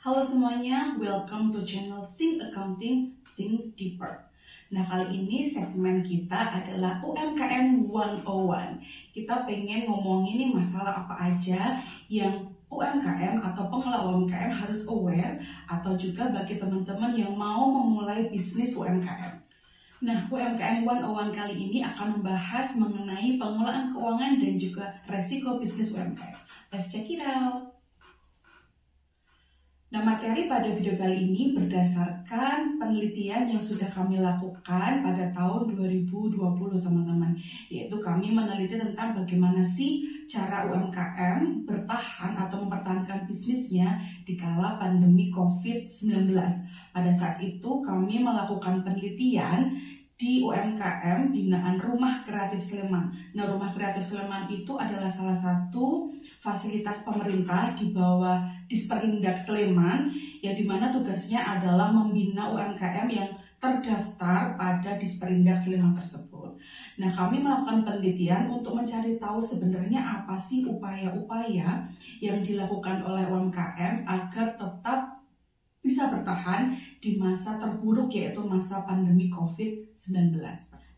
Halo semuanya, welcome to channel Think Accounting, Think Deeper. Nah, kali ini segmen kita adalah UMKM 101. Kita pengen ngomongin nih masalah apa aja yang UMKM atau pengelola UMKM harus aware, atau juga bagi teman-teman yang mau memulai bisnis UMKM. Nah, UMKM 101 kali ini akan membahas mengenai pengelolaan keuangan dan juga resiko bisnis UMKM. Let's check it out. Nah, materi pada video kali ini berdasarkan penelitian yang sudah kami lakukan pada tahun 2020, teman-teman. Yaitu kami meneliti tentang bagaimana sih cara UMKM bertahan atau mempertahankan bisnisnya di kala pandemi COVID-19. Pada saat itu kami melakukan penelitian di UMKM binaan Rumah Kreatif Sleman. Nah, Rumah Kreatif Sleman itu adalah salah satu fasilitas pemerintah di bawah Disperindak Sleman, yang dimana tugasnya adalah membina UMKM yang terdaftar pada Disperindak Sleman tersebut. Nah, kami melakukan penelitian untuk mencari tahu sebenarnya apa sih upaya-upaya yang dilakukan oleh UMKM agar tetap bisa bertahan di masa terburuk, yaitu masa pandemi COVID-19.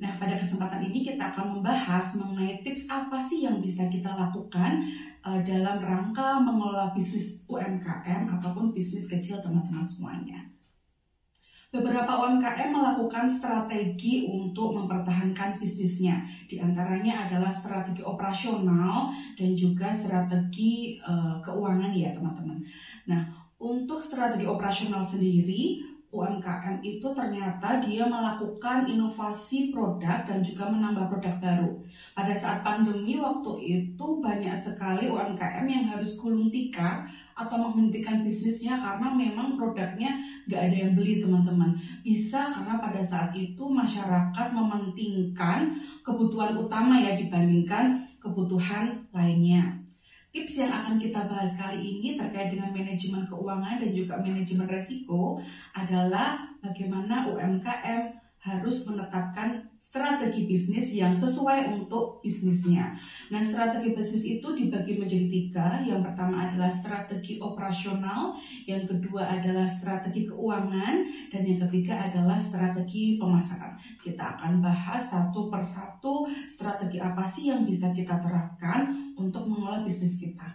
Nah, pada kesempatan ini kita akan membahas mengenai tips apa sih yang bisa kita lakukan dalam rangka mengelola bisnis UMKM ataupun bisnis kecil, teman-teman semuanya. Beberapa UMKM melakukan strategi untuk mempertahankan bisnisnya. Di antaranya adalah strategi operasional dan juga strategi keuangan ya, teman-teman. Nah, untuk strategi operasional sendiri, UMKM itu ternyata dia melakukan inovasi produk dan juga menambah produk baru. Pada saat pandemi waktu itu banyak sekali UMKM yang harus gulung tikar atau menghentikan bisnisnya karena memang produknya nggak ada yang beli, teman-teman. Bisa karena pada saat itu masyarakat mementingkan kebutuhan utama ya dibandingkan kebutuhan lainnya. Tips yang akan kita bahas kali ini terkait dengan manajemen keuangan dan juga manajemen resiko adalah bagaimana UMKM harus menetapkan strategi bisnis yang sesuai untuk bisnisnya. Nah, strategi bisnis itu dibagi menjadi 3. Yang pertama adalah strategi operasional, yang kedua adalah strategi keuangan, dan yang ketiga adalah strategi pemasaran. Kita akan bahas satu persatu strategi apa sih yang bisa kita terapkan untuk mengelola bisnis kita.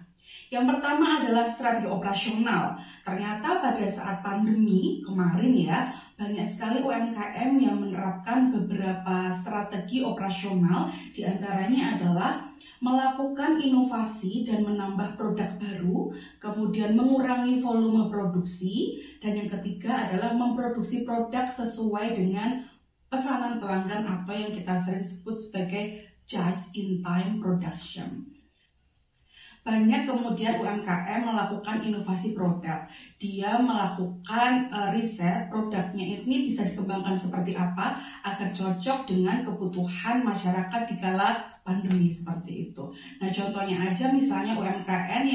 Yang pertama adalah strategi operasional. Ternyata pada saat pandemi kemarin ya, banyak sekali UMKM yang menerapkan beberapa strategi operasional. Di antaranya adalah melakukan inovasi dan menambah produk baru, kemudian mengurangi volume produksi, dan yang ketiga adalah memproduksi produk sesuai dengan pesanan pelanggan atau yang kita sering sebut sebagai just-in-time production. Banyak kemudian UMKM melakukan inovasi produk. Dia melakukan riset produknya ini bisa dikembangkan seperti apa agar cocok dengan kebutuhan masyarakat di kala pandemi seperti itu. Nah, contohnya aja misalnya UMKM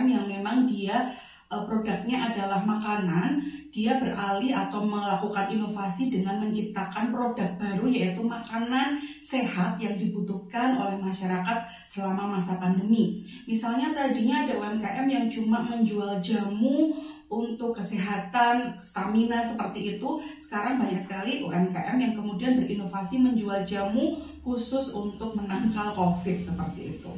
yang memang dia produknya adalah makanan, dia beralih atau melakukan inovasi dengan menciptakan produk baru yaitu makanan sehat yang dibutuhkan oleh masyarakat selama masa pandemi. Misalnya tadinya ada UMKM yang cuma menjual jamu untuk kesehatan, stamina seperti itu. Sekarang banyak sekali UMKM yang kemudian berinovasi menjual jamu khusus untuk menangkal COVID seperti itu.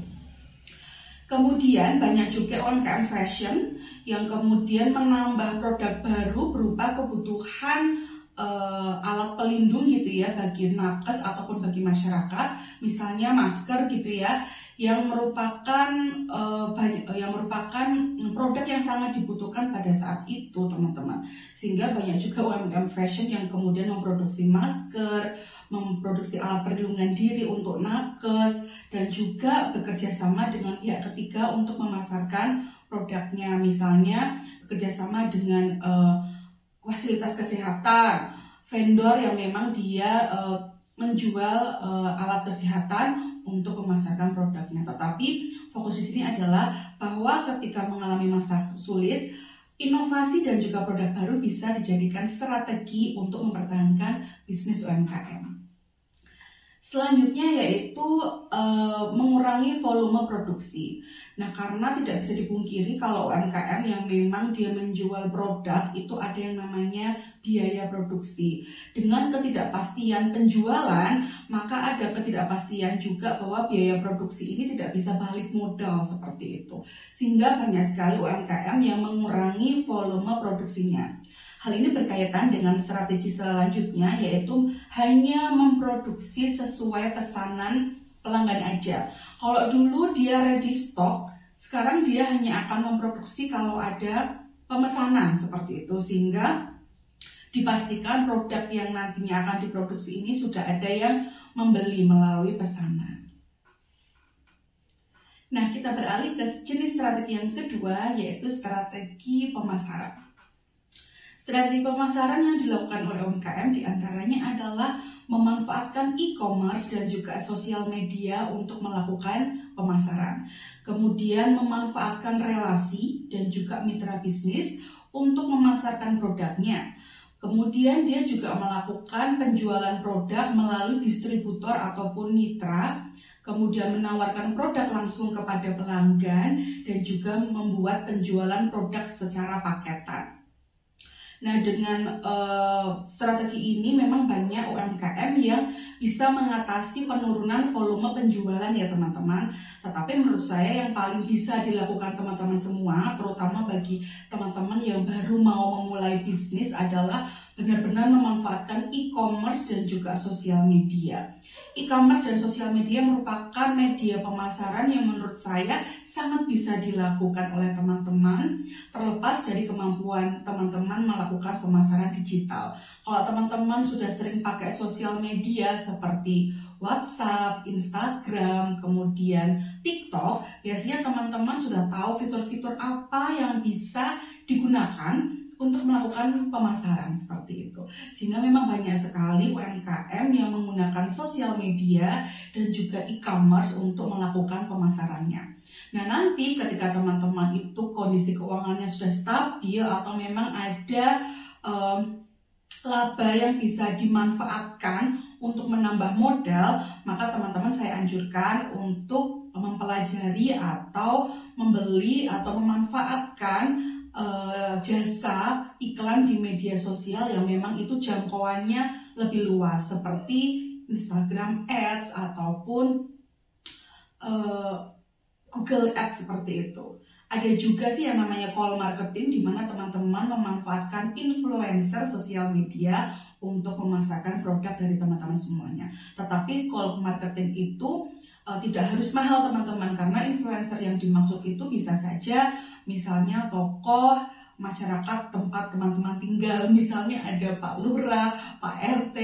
Kemudian banyak juga UMKM fashion yang kemudian menambah produk baru berupa kebutuhan alat pelindung gitu ya bagi nakes ataupun bagi masyarakat, misalnya masker gitu ya, yang merupakan produk yang sangat dibutuhkan pada saat itu, teman-teman. Sehingga banyak juga UMKM fashion yang kemudian memproduksi masker, memproduksi alat perlindungan diri untuk nakes, dan juga bekerja sama dengan pihak ketiga untuk memasarkan produknya, misalnya bekerjasama dengan fasilitas kesehatan, vendor yang memang dia menjual alat kesehatan untuk memasarkan produknya. Tetapi fokus di sini adalah bahwa ketika mengalami masa sulit, inovasi dan juga produk baru bisa dijadikan strategi untuk mempertahankan bisnis UMKM. Selanjutnya yaitu mengurangi volume produksi. Nah, karena tidak bisa dipungkiri kalau UMKM yang memang dia menjual produk itu ada yang namanya biaya produksi. Dengan ketidakpastian penjualan, maka ada ketidakpastian juga bahwa biaya produksi ini tidak bisa balik modal seperti itu. Sehingga banyak sekali UMKM yang mengurangi volume produksinya. Hal ini berkaitan dengan strategi selanjutnya, yaitu hanya memproduksi sesuai pesanan pelanggan aja. Kalau dulu dia ready stock, sekarang dia hanya akan memproduksi kalau ada pemesanan seperti itu, sehingga dipastikan produk yang nantinya akan diproduksi ini sudah ada yang membeli melalui pesanan. Nah, kita beralih ke jenis strategi yang kedua, yaitu strategi pemasaran. Strategi pemasaran yang dilakukan oleh UMKM diantaranya adalah memanfaatkan e-commerce dan juga sosial media untuk melakukan pemasaran. Kemudian memanfaatkan relasi dan juga mitra bisnis untuk memasarkan produknya. Kemudian dia juga melakukan penjualan produk melalui distributor ataupun mitra. Kemudian menawarkan produk langsung kepada pelanggan dan juga membuat penjualan produk secara paketan. Nah, dengan strategi ini memang banyak UMKM yang bisa mengatasi penurunan volume penjualan ya teman-teman. Tetapi menurut saya yang paling bisa dilakukan teman-teman semua, terutama bagi teman-teman yang baru mau memulai bisnis, adalah benar-benar memanfaatkan e-commerce dan juga sosial media. E-commerce dan sosial media merupakan media pemasaran yang menurut saya sangat bisa dilakukan oleh teman-teman, terlepas dari kemampuan teman-teman melakukan pemasaran digital. Kalau teman-teman sudah sering pakai sosial media seperti WhatsApp, Instagram, kemudian TikTok, biasanya teman-teman sudah tahu fitur-fitur apa yang bisa digunakan untuk melakukan pemasaran seperti itu. Sehingga memang banyak sekali UMKM yang menggunakan sosial media dan juga e-commerce untuk melakukan pemasarannya. Nah, nanti ketika teman-teman itu kondisi keuangannya sudah stabil atau memang ada laba yang bisa dimanfaatkan untuk menambah modal, maka teman-teman saya anjurkan untuk mempelajari atau membeli atau memanfaatkan jasa iklan di media sosial yang memang itu jangkauannya lebih luas, seperti Instagram Ads ataupun Google Ads seperti itu. Ada juga sih yang namanya call marketing, di mana teman-teman memanfaatkan influencer sosial media untuk memasarkan produk dari teman-teman semuanya. Tetapi call marketing itu tidak harus mahal teman-teman, karena influencer yang dimaksud itu bisa saja misalnya tokoh masyarakat tempat teman-teman tinggal, misalnya ada Pak Lurah, Pak RT,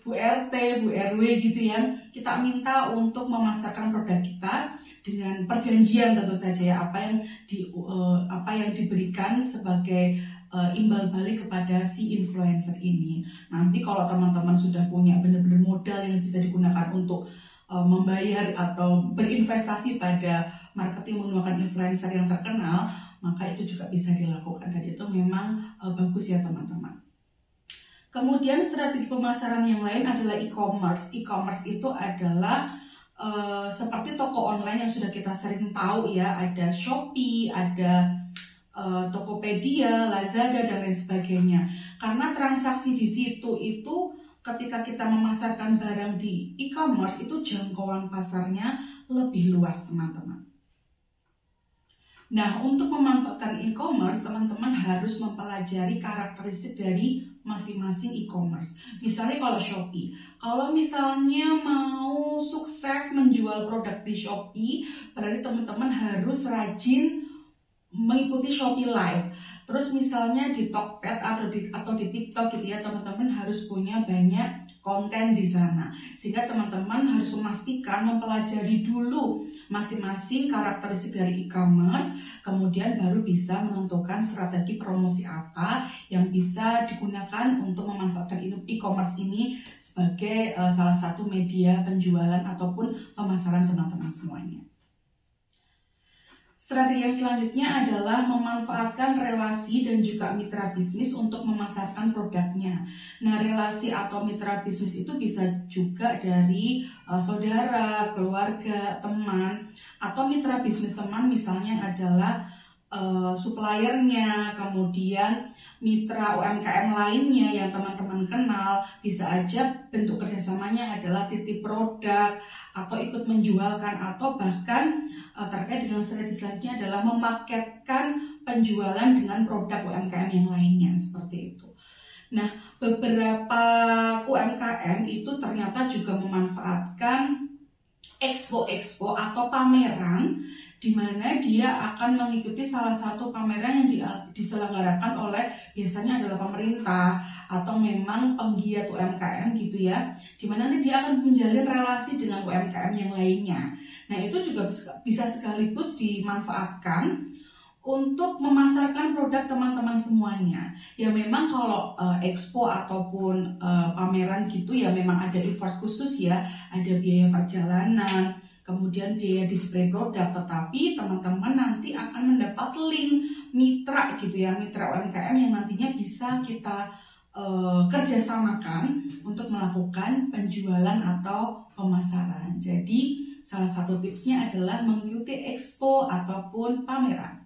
Bu RT, Bu RW gitu ya. Kita minta untuk memasarkan produk kita dengan perjanjian tentu saja ya, apa yang diberikan sebagai imbal balik kepada si influencer ini. Nanti kalau teman-teman sudah punya benar-benar modal yang bisa digunakan untuk membayar atau berinvestasi pada marketing menggunakan influencer yang terkenal, maka itu juga bisa dilakukan, dan itu memang bagus ya teman-teman. Kemudian strategi pemasaran yang lain adalah e-commerce. E-commerce itu adalah seperti toko online yang sudah kita sering tahu ya, ada Shopee, ada Tokopedia, Lazada dan lain sebagainya. Karena transaksi di situ itu ketika kita memasarkan barang di e-commerce itu jangkauan pasarnya lebih luas teman-teman. Nah, untuk memanfaatkan e-commerce, teman-teman harus mempelajari karakteristik dari masing-masing e-commerce. Misalnya kalau Shopee, kalau misalnya mau sukses menjual produk di Shopee, berarti teman-teman harus rajin mengikuti Shopee Live. Terus misalnya di Tokped atau di TikTok gitu ya, teman-teman harus punya banyak konten di sana. Sehingga teman-teman harus memastikan mempelajari dulu masing-masing karakteristik dari e-commerce, kemudian baru bisa menentukan strategi promosi apa yang bisa digunakan untuk memanfaatkan e-commerce ini sebagai salah satu media penjualan ataupun pemasaran teman-teman semuanya. Strategi yang selanjutnya adalah memanfaatkan relasi dan juga mitra bisnis untuk memasarkan produknya. Nah, relasi atau mitra bisnis itu bisa juga dari saudara, keluarga, teman, atau mitra bisnis teman misalnya adalah suppliernya, kemudian mitra UMKM lainnya yang teman-teman kenal. Bisa aja bentuk kerjasamanya adalah titip produk atau ikut menjualkan, atau bahkan terkait dengan strategi selanjutnya adalah memaketkan penjualan dengan produk UMKM yang lainnya, seperti itu. Nah, beberapa UMKM itu ternyata juga memanfaatkan expo atau pameran, di mana dia akan mengikuti salah satu pameran yang diselenggarakan oleh biasanya adalah pemerintah atau memang penggiat UMKM gitu ya, di mana nanti dia akan menjalin relasi dengan UMKM yang lainnya. Nah, itu juga bisa sekaligus dimanfaatkan untuk memasarkan produk teman-teman semuanya. Ya memang kalau expo ataupun pameran gitu ya memang ada effort khusus ya, ada biaya perjalanan, kemudian biaya display produk, tetapi teman-teman nanti akan mendapat link mitra gitu ya, mitra UMKM yang nantinya bisa kita kerjasamakan untuk melakukan penjualan atau pemasaran. Jadi salah satu tipsnya adalah mengikuti expo ataupun pameran.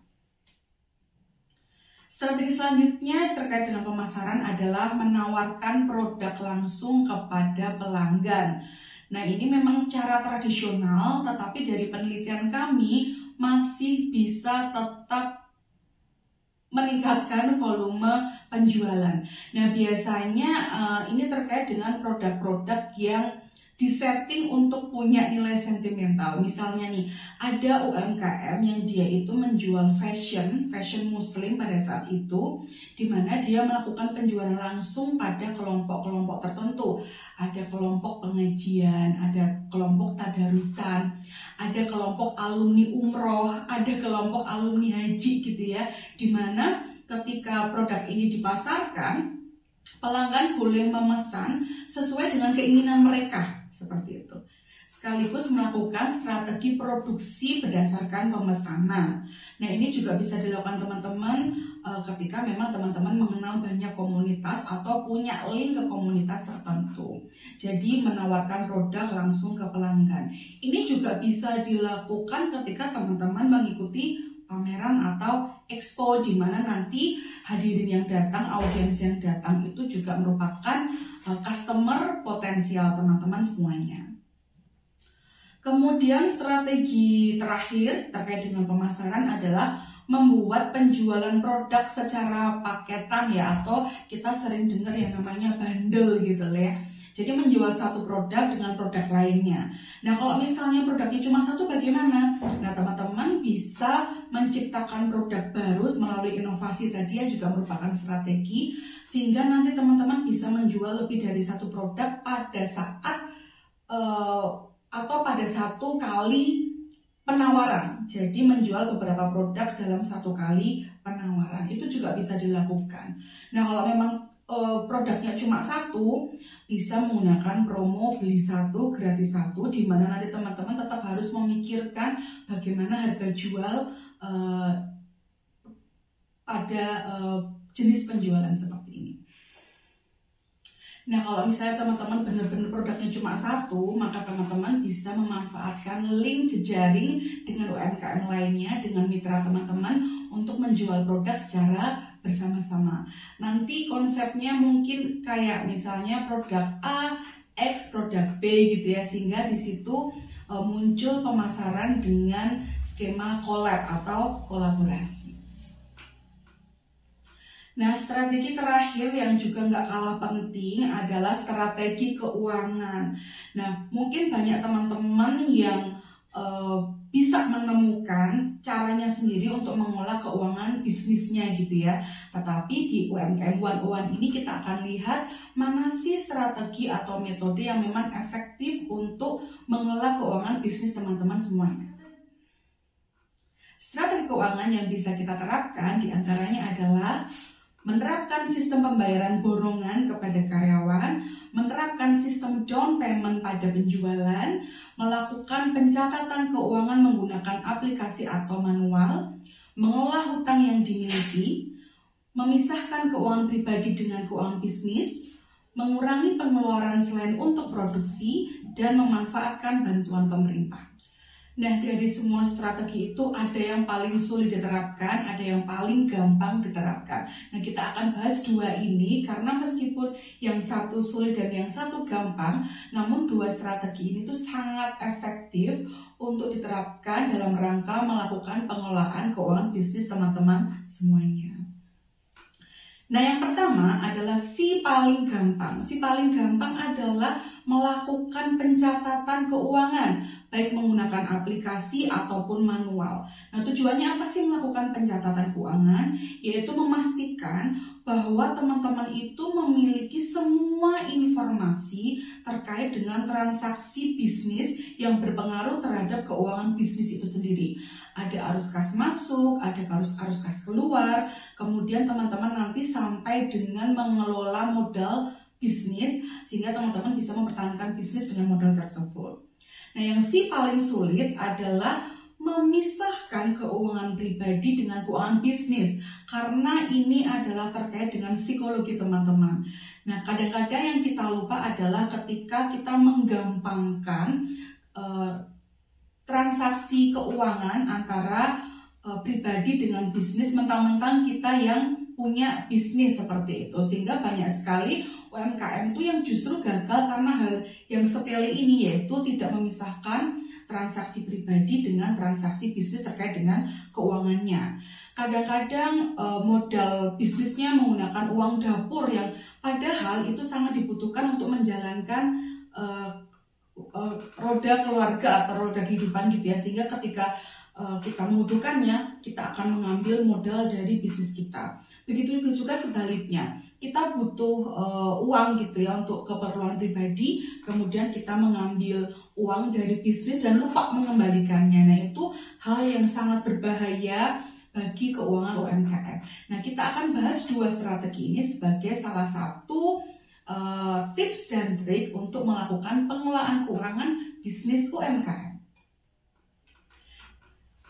Strategi selanjutnya terkait dengan pemasaran adalah menawarkan produk langsung kepada pelanggan. Nah, ini memang cara tradisional, tetapi dari penelitian kami masih bisa tetap meningkatkan volume penjualan. Nah, biasanya ini terkait dengan produk-produk yang disetting untuk punya nilai sentimental. Misalnya nih, ada UMKM yang dia itu menjual fashion muslim pada saat itu, di mana dia melakukan penjualan langsung pada kelompok-kelompok tertentu. Ada kelompok pengajian, ada kelompok tadarusan, ada kelompok alumni umroh, ada kelompok alumni haji gitu ya, di mana ketika produk ini dipasarkan, pelanggan boleh memesan sesuai dengan keinginan mereka, seperti itu. Sekaligus melakukan strategi produksi berdasarkan pemesanan. Nah, ini juga bisa dilakukan teman-teman ketika memang teman-teman mengenal banyak komunitas atau punya link ke komunitas tertentu. Jadi menawarkan produk langsung ke pelanggan. Ini juga bisa dilakukan ketika teman-teman mengikuti pameran atau expo, di mana nanti hadirin yang datang, audiens yang datang itu juga merupakan customer potensial teman-teman semuanya. Kemudian strategi terakhir terkait dengan pemasaran adalah membuat penjualan produk secara paketan ya, atau kita sering dengar yang namanya bundle gitu ya. Jadi menjual satu produk dengan produk lainnya. Nah, kalau misalnya produknya cuma satu bagaimana? Nah, teman-teman bisa menciptakan produk baru melalui inovasi tadi yang juga merupakan strategi, sehingga nanti teman-teman bisa menjual lebih dari satu produk pada saat atau pada satu kali penawaran. Jadi menjual beberapa produk dalam satu kali penawaran itu juga bisa dilakukan. Nah, kalau memang produknya cuma satu, bisa menggunakan promo beli satu gratis satu, di mana nanti teman-teman tetap harus memikirkan bagaimana harga jual pada jenis penjualan seperti ini. Nah, kalau misalnya teman-teman benar-benar produknya cuma satu, maka teman-teman bisa memanfaatkan link jejaring dengan UMKM lainnya, dengan mitra teman-teman untuk menjual produk secara bersama-sama. Nanti konsepnya mungkin kayak misalnya produk A, X, produk B gitu ya, sehingga di situ muncul pemasaran dengan skema collab atau kolaborasi. Nah, strategi terakhir yang juga nggak kalah penting adalah strategi keuangan. Nah, mungkin banyak teman-teman yang bisa menemukan caranya sendiri untuk mengolah keuangan bisnisnya gitu ya. Tetapi di UMKM 101 ini kita akan lihat mana sih strategi atau metode yang memang efektif untuk mengelola keuangan bisnis teman-teman semuanya. Strategi keuangan yang bisa kita terapkan diantaranya adalah menerapkan sistem pembayaran borongan kepada karyawan, menerapkan sistem down payment pada penjualan, melakukan pencatatan keuangan menggunakan aplikasi atau manual, mengelola hutang yang dimiliki, memisahkan keuangan pribadi dengan keuangan bisnis, mengurangi pengeluaran selain untuk produksi, dan memanfaatkan bantuan pemerintah. Nah, dari semua strategi itu ada yang paling sulit diterapkan, ada yang paling gampang diterapkan. Nah, kita akan bahas dua ini karena meskipun yang satu sulit dan yang satu gampang, namun dua strategi ini tuh sangat efektif untuk diterapkan dalam rangka melakukan pengelolaan keuangan bisnis teman-teman semuanya. Nah, yang pertama adalah si paling gampang. Si paling gampang adalah melakukan pencatatan keuangan, baik menggunakan aplikasi ataupun manual. Nah, tujuannya apa sih melakukan pencatatan keuangan? Yaitu memastikan bahwa teman-teman itu memiliki semua informasi terkait dengan transaksi bisnis yang berpengaruh terhadap keuangan bisnis itu sendiri. Ada arus kas masuk, ada arus kas keluar, kemudian teman-teman nanti sampai dengan mengelola modal bisnis sehingga teman-teman bisa mempertahankan bisnis dengan modal tersebut. Nah, yang si paling sulit adalah memisahkan keuangan pribadi dengan keuangan bisnis karena ini adalah terkait dengan psikologi teman-teman. Nah, kadang-kadang yang kita lupa adalah ketika kita menggampangkan transaksi keuangan antara pribadi dengan bisnis, mentang-mentang kita yang punya bisnis seperti itu, sehingga banyak sekali UMKM itu yang justru gagal karena hal yang sepele ini, yaitu tidak memisahkan transaksi pribadi dengan transaksi bisnis terkait dengan keuangannya. Kadang-kadang modal bisnisnya menggunakan uang dapur yang padahal itu sangat dibutuhkan untuk menjalankan roda keluarga atau roda kehidupan gitu ya, sehingga ketika kita membutuhkannya, kita akan mengambil modal dari bisnis kita. Begitu juga sebaliknya, kita butuh uang gitu ya untuk keperluan pribadi, kemudian kita mengambil uang dari bisnis dan lupa mengembalikannya. Nah, itu hal yang sangat berbahaya bagi keuangan UMKM. Nah, kita akan bahas dua strategi ini sebagai salah satu tips dan trik untuk melakukan pengelolaan keuangan bisnis UMKM.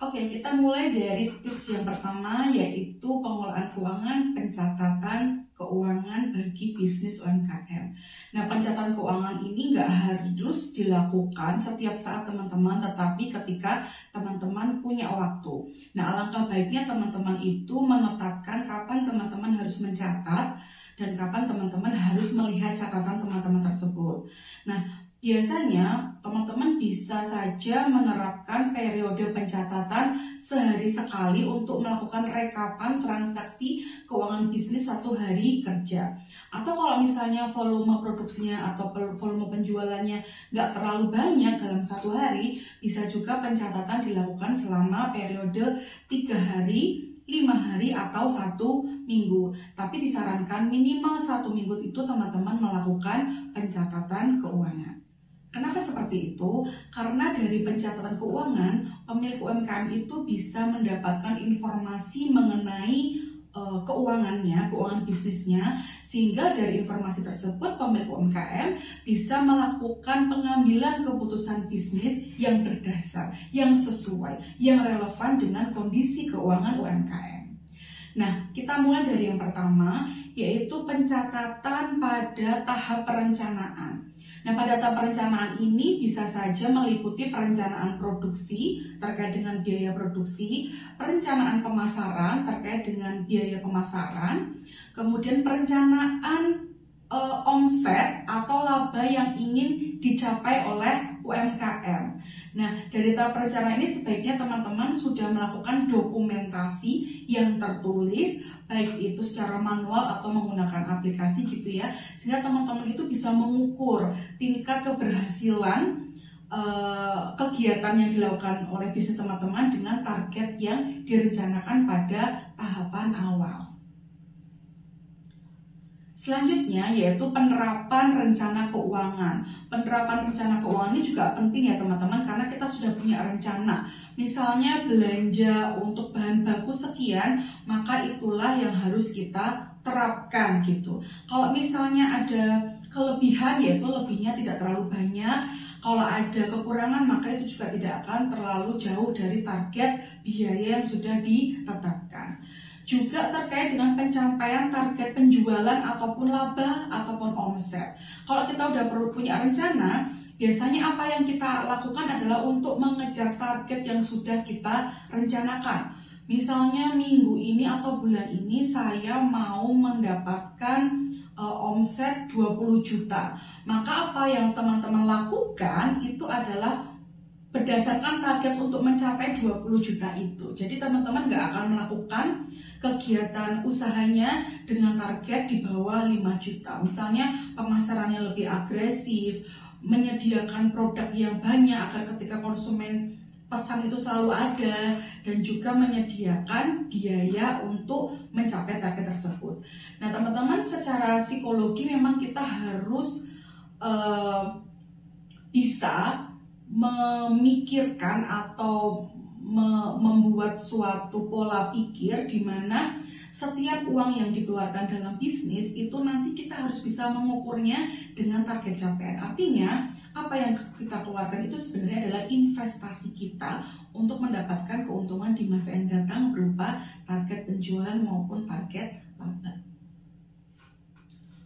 Oke, kita mulai dari tips yang pertama, yaitu pengelolaan keuangan, pencatatan keuangan bagi bisnis UMKM. Nah, pencatatan keuangan ini nggak harus dilakukan setiap saat teman-teman, tetapi ketika teman-teman punya waktu. Nah, alangkah baiknya teman-teman itu menetapkan kapan teman-teman harus mencatat dan kapan teman-teman harus melihat catatan teman-teman tersebut. Nah, biasanya teman-teman bisa saja menerapkan periode pencatatan sehari sekali untuk melakukan rekapan transaksi keuangan bisnis satu hari kerja. Atau kalau misalnya volume produksinya atau volume penjualannya nggak terlalu banyak dalam satu hari, bisa juga pencatatan dilakukan selama periode 3 hari, 5 hari, atau 1 minggu. Tapi disarankan minimal 1 minggu itu teman-teman melakukan pencatatan keuangan. Kenapa seperti itu? Karena dari pencatatan keuangan, pemilik UMKM itu bisa mendapatkan informasi mengenai keuangannya, keuangan bisnisnya, sehingga dari informasi tersebut pemilik UMKM bisa melakukan pengambilan keputusan bisnis yang berdasar, yang sesuai, yang relevan dengan kondisi keuangan UMKM. Nah, kita mulai dari yang pertama, yaitu pencatatan pada tahap perencanaan. Nah, pada tahap perencanaan ini bisa saja meliputi perencanaan produksi terkait dengan biaya produksi, perencanaan pemasaran terkait dengan biaya pemasaran, kemudian perencanaan omset atau laba yang ingin dicapai oleh UMKM. Nah, dari tahap perencanaan ini sebaiknya teman-teman sudah melakukan dokumentasi yang tertulis, baik itu secara manual atau menggunakan aplikasi gitu ya, sehingga teman-teman itu bisa mengukur tingkat keberhasilan kegiatan yang dilakukan oleh bisnis teman-teman dengan target yang direncanakan pada tahapan awal. Selanjutnya yaitu penerapan rencana keuangan. Penerapan rencana keuangan ini juga penting ya teman-teman, karena kita sudah punya rencana. Misalnya belanja untuk bahan baku sekian, maka itulah yang harus kita terapkan gitu. Kalau misalnya ada kelebihan, yaitu lebihnya tidak terlalu banyak. Kalau ada kekurangan, maka itu juga tidak akan terlalu jauh dari target biaya yang sudah ditetapkan. Juga terkait dengan pencapaian target penjualan ataupun laba ataupun omset. Kalau kita udah perlu punya rencana, biasanya apa yang kita lakukan adalah untuk mengejar target yang sudah kita rencanakan. Misalnya minggu ini atau bulan ini saya mau mendapatkan omset 20 juta. Maka apa yang teman-teman lakukan itu adalah berdasarkan target untuk mencapai 20 juta itu. Jadi teman-teman nggak akan melakukan kegiatan usahanya dengan target di bawah 5 juta. Misalnya pemasarannya lebih agresif, menyediakan produk yang banyak agar ketika konsumen pesan itu selalu ada, dan juga menyediakan biaya untuk mencapai target tersebut. Nah teman-teman, secara psikologi memang kita harus bisa memikirkan atau membuat suatu pola pikir di mana setiap uang yang dikeluarkan dalam bisnis itu nanti kita harus bisa mengukurnya dengan target capaian. Artinya apa yang kita keluarkan itu sebenarnya adalah investasi kita untuk mendapatkan keuntungan di masa yang datang berupa target penjualan maupun target laba.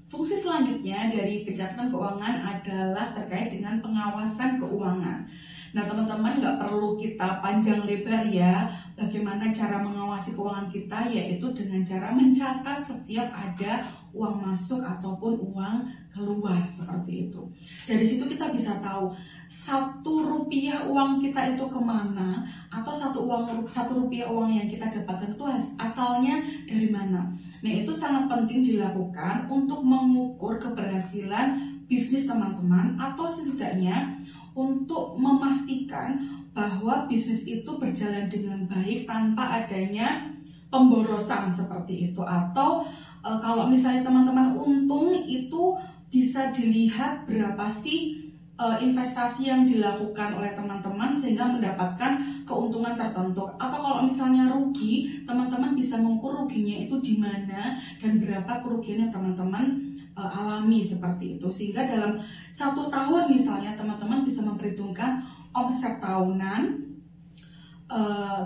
Fungsi selanjutnya dari pencatatan keuangan adalah terkait dengan pengawasan keuangan. Nah teman-teman, nggak perlu kita panjang lebar ya bagaimana cara mengawasi keuangan kita, yaitu dengan cara mencatat setiap ada uang masuk ataupun uang keluar seperti itu. Dari situ kita bisa tahu 1 rupiah uang kita itu kemana, atau 1 rupiah uang yang kita dapatkan itu asalnya dari mana. Nah itu sangat penting dilakukan untuk mengukur keberhasilan bisnis teman-teman, atau setidaknya untuk memastikan bahwa bisnis itu berjalan dengan baik tanpa adanya pemborosan seperti itu. Atau kalau misalnya teman-teman untung, itu bisa dilihat berapa sih investasi yang dilakukan oleh teman-teman sehingga mendapatkan keuntungan tertentu. Atau kalau misalnya rugi, teman-teman bisa mengukur ruginya itu di mana dan berapa kerugian yang teman-teman alami seperti itu. Sehingga dalam 1 tahun misalnya teman-teman bisa memperhitungkan omset tahunan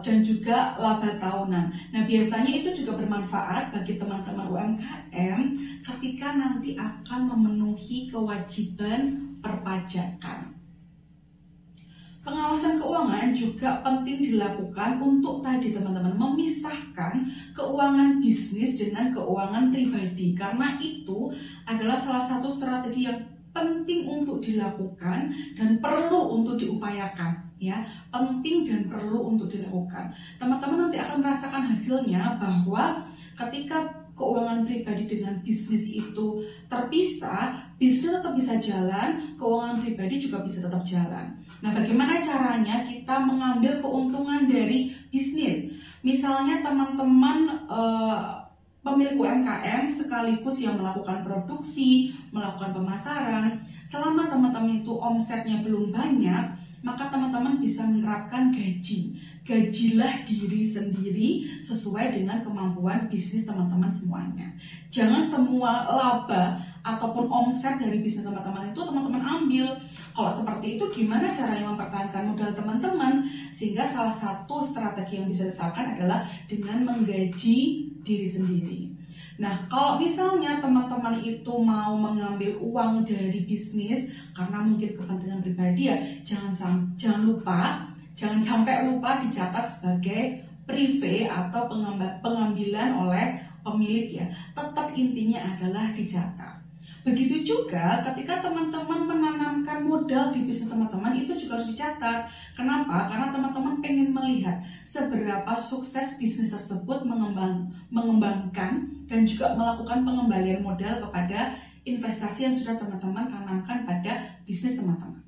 dan juga laba tahunan. Nah biasanya itu juga bermanfaat bagi teman-teman UMKM ketika nanti akan memenuhi kewajiban perpajakan. Pengawasan keuangan juga penting dilakukan untuk tadi teman-teman memisahkan keuangan bisnis dengan keuangan pribadi, karena itu adalah salah satu strategi yang penting untuk dilakukan dan perlu untuk diupayakan ya, penting dan perlu untuk dilakukan. Teman-teman nanti akan merasakan hasilnya bahwa ketika keuangan pribadi dengan bisnis itu terpisah, bisnis tetap bisa jalan, keuangan pribadi juga bisa tetap jalan. Nah, bagaimana caranya kita mengambil keuntungan dari bisnis? Misalnya teman-teman pemilik UMKM sekaligus yang melakukan produksi, melakukan pemasaran, selama teman-teman itu omsetnya belum banyak, maka teman-teman bisa menerapkan gaji. Gajilah diri sendiri sesuai dengan kemampuan bisnis teman-teman semuanya. Jangan semua laba ataupun omset dari bisnis teman-teman itu teman-teman ambil. Kalau seperti itu, gimana caranya mempertahankan modal teman-teman? Sehingga salah satu strategi yang bisa dilakukan adalah dengan menggaji diri sendiri. Nah, kalau misalnya teman-teman itu mau mengambil uang dari bisnis karena mungkin kepentingan pribadi, ya jangan sampai lupa dicatat sebagai prive atau pengambilan oleh pemilik ya. Tetap intinya adalah dicatat. Begitu juga ketika teman-teman menanamkan modal di bisnis teman-teman, itu juga harus dicatat. Kenapa? Karena teman-teman pengen melihat seberapa sukses bisnis tersebut mengembangkan dan juga melakukan pengembalian modal kepada investasi yang sudah teman-teman tanamkan pada bisnis teman-teman.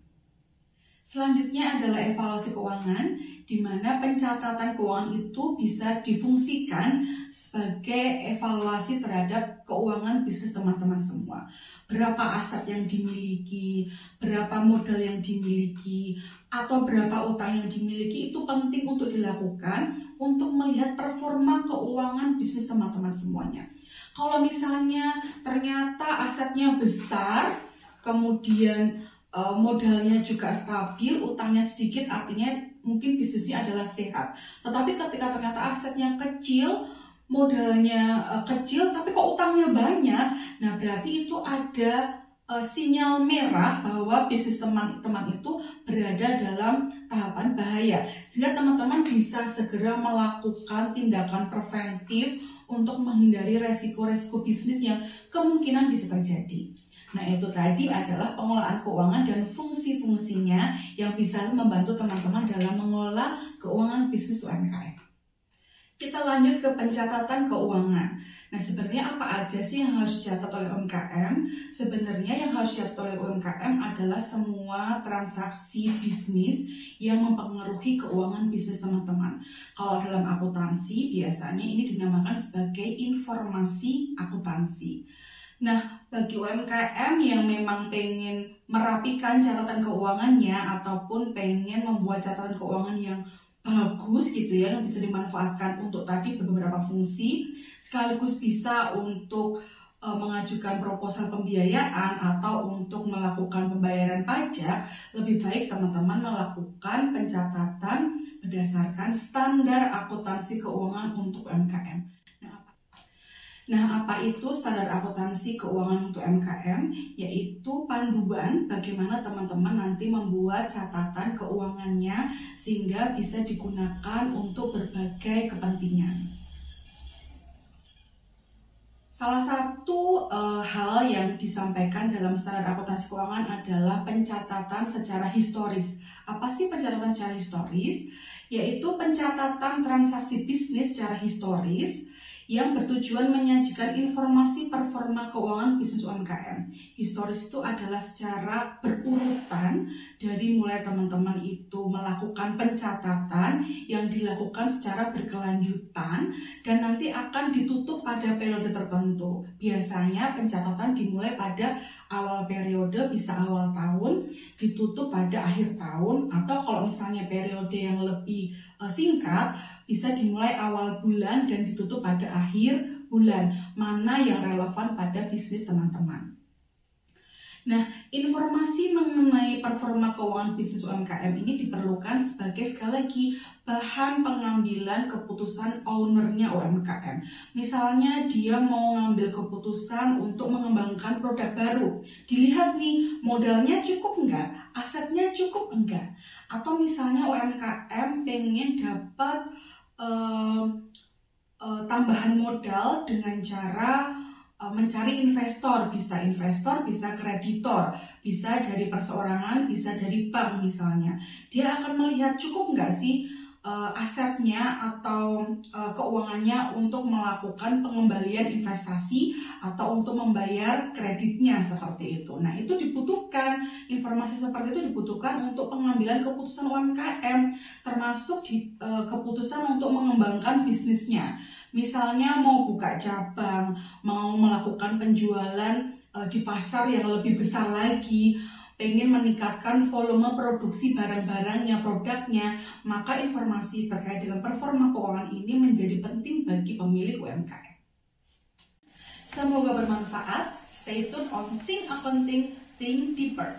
Selanjutnya adalah evaluasi keuangan, di mana pencatatan keuangan itu bisa difungsikan sebagai evaluasi terhadap keuangan bisnis teman-teman semua. Berapa aset yang dimiliki, berapa modal yang dimiliki, atau berapa utang yang dimiliki itu penting untuk dilakukan untuk melihat performa keuangan bisnis teman-teman semuanya. Kalau misalnya ternyata asetnya besar, kemudian modalnya juga stabil, utangnya sedikit, artinya mungkin bisnisnya adalah sehat. Tetapi ketika ternyata asetnya kecil, modalnya kecil, tapi kok utangnya banyak, nah berarti itu ada sinyal merah bahwa bisnis teman-teman itu berada dalam tahapan bahaya. Sehingga teman-teman bisa segera melakukan tindakan preventif untuk menghindari resiko-resiko bisnis yang kemungkinan bisa terjadi. Nah, itu tadi adalah pengelolaan keuangan dan fungsi-fungsinya yang bisa membantu teman-teman dalam mengelola keuangan bisnis UMKM. Kita lanjut ke pencatatan keuangan. Nah, sebenarnya apa aja sih yang harus dicatat oleh UMKM? Sebenarnya yang harus dicatat oleh UMKM adalah semua transaksi bisnis yang mempengaruhi keuangan bisnis teman-teman. Kalau dalam akuntansi, biasanya ini dinamakan sebagai informasi akuntansi. Nah, bagi UMKM yang memang pengen merapikan catatan keuangannya ataupun pengen membuat catatan keuangan yang bagus gitu ya, yang bisa dimanfaatkan untuk tadi beberapa fungsi, sekaligus bisa untuk mengajukan proposal pembiayaan atau untuk melakukan pembayaran pajak, lebih baik teman-teman melakukan pencatatan berdasarkan standar akuntansi keuangan untuk UMKM. Nah, apa itu standar akuntansi keuangan untuk UMKM? Yaitu panduan bagaimana teman-teman nanti membuat catatan keuangannya sehingga bisa digunakan untuk berbagai kepentingan. Salah satu hal yang disampaikan dalam standar akuntansi keuangan adalah pencatatan secara historis. Apa sih pencatatan secara historis? Yaitu pencatatan transaksi bisnis secara historis yang bertujuan menyajikan informasi performa keuangan bisnis UMKM. Historis itu adalah secara berurutan dari mulai teman-teman itu melakukan pencatatan yang dilakukan secara berkelanjutan dan nanti akan ditutup pada periode tertentu. Biasanya pencatatan dimulai pada awal periode, bisa awal tahun, ditutup pada akhir tahun, atau kalau misalnya periode yang lebih singkat, bisa dimulai awal bulan dan ditutup pada akhir bulan, mana yang relevan pada bisnis teman-teman. Nah, informasi mengenai performa keuangan bisnis UMKM ini diperlukan sebagai sekali lagi bahan pengambilan keputusan ownernya UMKM. Misalnya dia mau ngambil keputusan untuk mengembangkan produk baru. Dilihat nih, modalnya cukup enggak? Asetnya cukup enggak? Atau misalnya UMKM pengen dapat tambahan modal dengan cara mencari investor, bisa kreditor, bisa dari perseorangan, bisa dari bank misalnya. Dia akan melihat cukup nggak sih asetnya atau keuangannya untuk melakukan pengembalian investasi atau untuk membayar kreditnya seperti itu. Nah, itu dibutuhkan, informasi seperti itu dibutuhkan untuk pengambilan keputusan UMKM, termasuk keputusan untuk mengembangkan bisnisnya. Misalnya mau buka cabang, mau melakukan penjualan di pasar yang lebih besar lagi, pengen meningkatkan volume produksi barang-barangnya, produknya, maka informasi terkait dengan performa keuangan ini menjadi penting bagi pemilik UMKM. Semoga bermanfaat. Stay tune on Think Accounting, Think Deeper.